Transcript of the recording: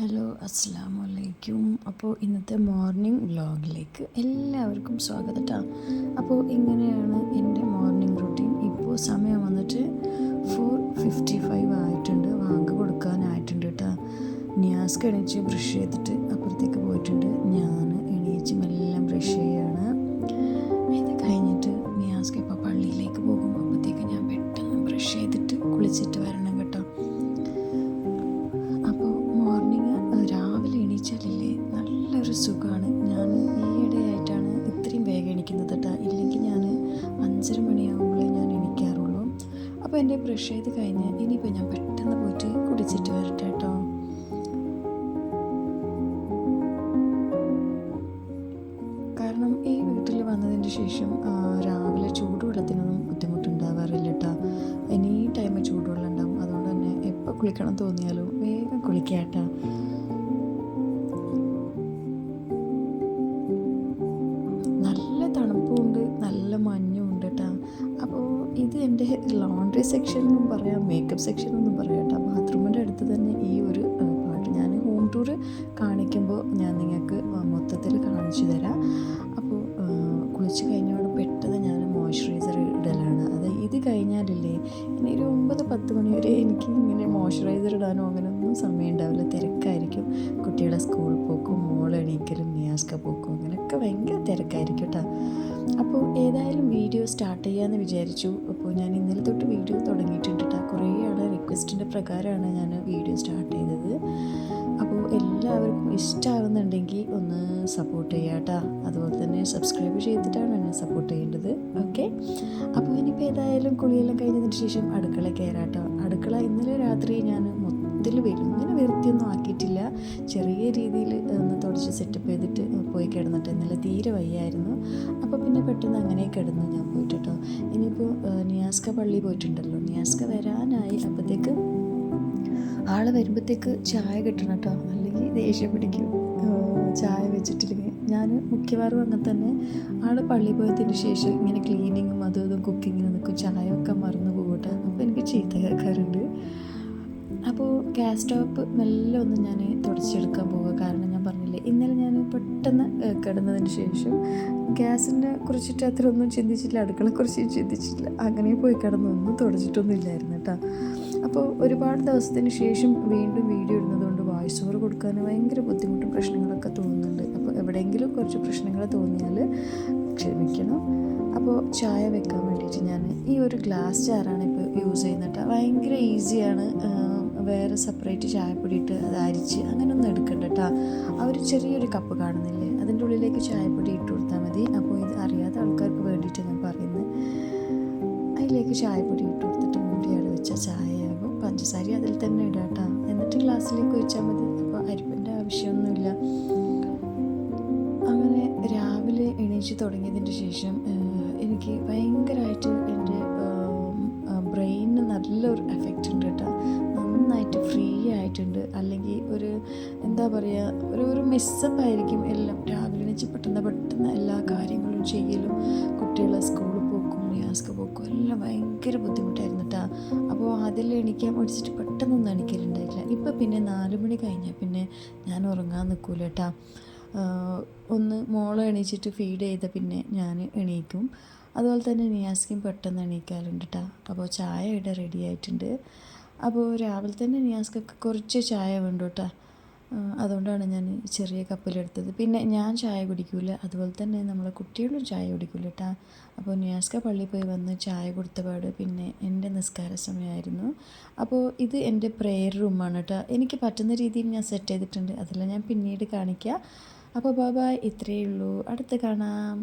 Hello അസ്സലാമു അലൈക്കും. അപ്പോൾ ഇന്നത്തെ മോർണിംഗ് വ്ലോഗിലേക്ക് എല്ലാവർക്കും സ്വാഗതം കേട്ടോ. അപ്പോൾ ഇങ്ങനെയാണ് എൻ്റെ മോർണിംഗ് റൂട്ടീൻ. ഇപ്പോൾ സമയം വന്നിട്ട് 4:55 ആയിട്ടുണ്ട്, വാങ്ക് കൊടുക്കാനായിട്ടുണ്ട് കേട്ടോ. നിയാസ്ക്ക് എണീച്ച് ബ്രഷ് ചെയ്തിട്ട് അപ്പുറത്തേക്ക് പോയിട്ടുണ്ട്. ഞാൻ എണീച്ച് മെല്ലെ ബ്രഷ് ചെയ്യാണ്. ഇത് കഴിഞ്ഞിട്ട് നിയാസ്ക്ക് ഇപ്പോൾ പള്ളിയിലേക്ക് പോകും. അപ്പോഴത്തേക്ക് ഞാൻ പെട്ടെന്ന് ബ്രഷ് ചെയ്തിട്ട് കുളിച്ചിട്ട് വരണം കേട്ടോ. നല്ലൊരു സുഖമാണ്. ഞാൻ ഈയിടെയായിട്ടാണ് ഇത്രയും വേഗം എണീക്കുന്നത് കേട്ടോ. ഇല്ലെങ്കിൽ ഞാൻ 5:30 മണിയാകുമ്പോഴേ ഞാൻ എണീക്കാറുള്ളൂ. അപ്പോൾ എൻ്റെ ബ്രഷ് ചെയ്ത് കഴിഞ്ഞ് ഇനിയിപ്പോൾ ഞാൻ പെട്ടെന്ന് പോയിട്ട് കുടിച്ചിട്ട് വരട്ടെ കേട്ടോ. കാരണം ഈ വീട്ടിൽ വന്നതിന് ശേഷം രാവിലെ ചൂടുവെള്ളത്തിനൊന്നും ബുദ്ധിമുട്ടുണ്ടാവാറില്ല കേട്ടോ. എനി ടൈം ചൂടുവെള്ളം ഉണ്ടാവും. അതുകൊണ്ട് തന്നെ എപ്പോൾ കുളിക്കണം തോന്നിയാലും വേഗം കുളിക്കാം കേട്ടോ. തണുപ്പുമുണ്ട്, നല്ല മഞ്ഞുണ്ട് കേട്ടോ. അപ്പോൾ ഇത് എൻ്റെ ലോണ്ട്രി സെക്ഷൻ എന്നും പറയാം, മേക്കപ്പ് സെക്ഷൻ എന്നും പറയാം കേട്ടോ. ബാത്റൂമിൻ്റെ അടുത്ത് തന്നെ ഈ ഒരു പാട്ട് ഞാൻ ഹോം ടൂർ കാണിക്കുമ്പോൾ ഞാൻ നിങ്ങൾക്ക് മൊത്തത്തിൽ കാണിച്ചു തരാം. അപ്പോൾ കുളിച്ച് കഴിഞ്ഞോട് പെട്ടെന്ന് ഞാൻ മോയ്സ്ചറൈസർ ഇടലാണ്. ഇത് കഴിഞ്ഞാലില്ലേ ഇനി ഒരു 9-10 മണി വരെ എനിക്ക് ഇങ്ങനെ മോയ്സ്ചറൈസർ ഇടാനോ അങ്ങനെയൊന്നും സമയം ഉണ്ടാവില്ല. തിരക്കായിരിക്കും. കുട്ടികളെ സ്കൂൾ പോക്കും, മോളെണീക്കലും, നിയാസ്ക പോക്കും, അങ്ങനെയൊക്കെ ഭയങ്കര തിരക്കായിരിക്കും കേട്ടോ. അപ്പോൾ ഏതായാലും വീഡിയോ സ്റ്റാർട്ട് ചെയ്യാമെന്ന് വിചാരിച്ചു. അപ്പോൾ ഞാൻ ഇന്നലെ തൊട്ട് വീഡിയോ തുടങ്ങിയിട്ടുണ്ട് കേട്ടോ. കുറേ ആളുടെ റിക്വസ്റ്റിൻ്റെ പ്രകാരമാണ് ഞാൻ വീഡിയോ സ്റ്റാർട്ട് ചെയ്തത്. അപ്പോൾ എല്ലാവർക്കും ഇഷ്ടമാവുന്നുണ്ടെങ്കിൽ ഒന്ന് സപ്പോർട്ട് ചെയ്യുക കേട്ടോ. അതുപോലെ തന്നെ സബ്സ്ക്രൈബ് ചെയ്തിട്ടാണ് എന്നെ സപ്പോർട്ട് ചെയ്യേണ്ടത്. ഓക്കെ, അപ്പോൾ ഇനിയിപ്പോൾ ഏതായാലും കുളിയെല്ലാം കഴിഞ്ഞതിന് ശേഷം അടുക്കള കയറാം കേട്ടോ. അടുക്കള ഇന്നലെ രാത്രി ഞാൻ മൊത്തത്തിൽ ഇങ്ങനെ വൃത്തിയൊന്നും ആക്കിയിട്ടില്ല. ചെറിയ രീതിയിൽ ഒന്ന് തുടച്ച് സെറ്റപ്പ് ചെയ്തിട്ട് പോയി കിടന്നിട്ട് ഇന്നലെ തീരെ വയ്യായിരുന്നു. അപ്പോൾ പിന്നെ പെട്ടെന്ന് അങ്ങനെ കിടന്നു ഞാൻ പോയിട്ട് കേട്ടോ. ഇനിയിപ്പോൾ നിയാസ്ക പള്ളി പോയിട്ടുണ്ടല്ലോ, നിയാസ്ക വരാനായി. അപ്പോഴത്തേക്ക് ആൾ വരുമ്പോഴത്തേക്ക് ചായ കിട്ടണം കേട്ടോ, അല്ലെങ്കിൽ ദേഷ്യം പിടിക്കും ചായ വെച്ചിട്ടില്ലെങ്കിൽ. ഞാൻ മിക്കവാറും അങ്ങനെ തന്നെ. ആൾ പള്ളി പോയതിന് ശേഷം ഇങ്ങനെ ക്ലീനിങ്ങും അതും ഇതും കുക്കിങ്ങിന് നിൽക്കും, ചായ ഒക്കെ മറന്നു പോകട്ടെ. അപ്പോൾ എനിക്ക് ചീത്ത കേൾക്കാറുണ്ട്. അപ്പോൾ ഗ്യാസ് സ്റ്റോപ്പ് മെല്ലെ ഒന്ന് ഞാൻ തുടച്ചെടുക്കാൻ പോവുക. കാരണം ഞാൻ പറഞ്ഞില്ലേ ഇന്നലെ ഞാൻ പെട്ടെന്ന് കിടന്നതിന് ശേഷം ഗ്യാസിനെ കുറിച്ചിട്ട് അത്ര ഒന്നും ചിന്തിച്ചില്ല, അടുക്കളയെക്കുറിച്ച് ചിന്തിച്ചില്ല. അങ്ങനെ പോയി കിടന്നൊന്നും തുടച്ചിട്ടൊന്നും ഇല്ലായിരുന്നു കേട്ടോ. അപ്പോൾ ഒരുപാട് ദിവസത്തിന് ശേഷം വീണ്ടും വീഡിയോ ഇടുന്നതുകൊണ്ട് വോയിസ് ഓവർ കൊടുക്കാൻ ഭയങ്കര ബുദ്ധിമുട്ടും പ്രശ്നങ്ങളൊക്കെ തോന്നുന്നുണ്ട്. അപ്പോൾ എവിടെയെങ്കിലും കുറച്ച് പ്രശ്നങ്ങൾ തോന്നിയാൽ ക്ഷമിക്കണം. അപ്പോൾ ചായ വെക്കാൻ വേണ്ടിയിട്ട് ഞാൻ ഈ ഒരു ഗ്ലാസ് ജാറാണ് ഇപ്പോൾ യൂസ് ചെയ്യുന്നത് കേട്ടോ. ഭയങ്കര ഈസിയാണ്. വേറെ സെപ്പറേറ്റ് ചായപ്പൊടി ഇട്ട് അത് അരിച്ച് അങ്ങനെയൊന്നും എടുക്കണ്ട കേട്ടോ. ആ ഒരു ചെറിയൊരു കപ്പ് കാണുന്നില്ലേ, അതിൻ്റെ ഉള്ളിലേക്ക് ചായപ്പൊടി ഇട്ട് കൊടുത്താൽ മതി. അപ്പോൾ ഇത് അറിയാത്ത ആൾക്കാർക്ക് വേണ്ടിയിട്ട് ഞാൻ പറയുന്നത്. അതിലേക്ക് ചായപ്പൊടി ഇട്ട് കൊടുത്തിട്ട് മൂടിയാട് വെച്ച ചായയാകും. പഞ്ചസാര അതിൽ തന്നെ ഇടാം കേട്ടോ. എന്നിട്ട് ഗ്ലാസ്സിലേക്ക് ഒഴിച്ചാൽ മതി. അപ്പോൾ അരിപ്പിൻ്റെ ആവശ്യമൊന്നുമില്ല. അങ്ങനെ രാവിലെ എണീച്ച് തുടങ്ങിയതിന് ശേഷം എനിക്ക് ഭയങ്കരമായിട്ട് എൻ്റെ ബ്രെയിനിന് നല്ലൊരു എഫക്റ്റ് ഉണ്ട് കേട്ടോ. നന്നായിട്ട് ഫ്രീ ആയിട്ടുണ്ട്. അല്ലെങ്കിൽ ഒരു എന്താ പറയുക, ഒരു മിസ്സപ്പ് ആയിരിക്കും എല്ലാം. രാവിലെ എണീച്ച് പെട്ടെന്ന് എല്ലാ കാര്യങ്ങളും ചെയ്യലും, കുട്ടികളെ സ്കൂളിൽ പോക്കും, നിയാസ്ക പോക്കും എല്ലാം ഭയങ്കര ബുദ്ധിമുട്ടായിരുന്നു കേട്ടോ. അപ്പോൾ അതിൽ എണീക്കാൻ പഠിച്ചിട്ട് പെട്ടെന്നൊന്നും എണീക്കലുണ്ടായില്ല. ഇപ്പം പിന്നെ 4 മണി കഴിഞ്ഞാൽ പിന്നെ ഞാൻ ഉറങ്ങാൻ നിൽക്കൂല കേട്ടോ. ഒന്ന് മോളെ എണീച്ചിട്ട് ഫീഡ് ചെയ്ത പിന്നെ ഞാൻ എണീക്കും. അതുപോലെ തന്നെ നിയാസ്കയും പെട്ടെന്ന് എണീക്കാറുണ്ട് കേട്ടോ. അപ്പോൾ ചായ ഇവിടെ റെഡി ആയിട്ടുണ്ട്. അപ്പോൾ രാവിലെ തന്നെ നിയാസ്കൊക്കെ കുറച്ച് ചായ വേണ്ടു കേട്ടോ. അതുകൊണ്ടാണ് ഞാൻ ചെറിയ കപ്പിലെടുത്തത്. പിന്നെ ഞാൻ ചായ കുടിക്കില്ല, അതുപോലെ തന്നെ നമ്മളെ കുട്ടികളും ചായ കുടിക്കില്ല കേട്ടോ. അപ്പോൾ നിയാസ്ക പള്ളിയിൽ പോയി വന്ന് ചായ കൊടുത്ത പാട് പിന്നെ എൻ്റെ നിസ്കാര സമയമായിരുന്നു. അപ്പോൾ ഇത് എൻ്റെ പ്രെയർ റൂമാണ് കേട്ടോ. എനിക്ക് പറ്റുന്ന രീതിയിൽ ഞാൻ സെറ്റ് ചെയ്തിട്ടുണ്ട്. അതെല്ലാം ഞാൻ പിന്നീട് കാണിക്കാം. അപ്പോൾ ബൈ ബൈ, ഇത്രയേ ഉള്ളൂ. അടുത്ത് കാണാം.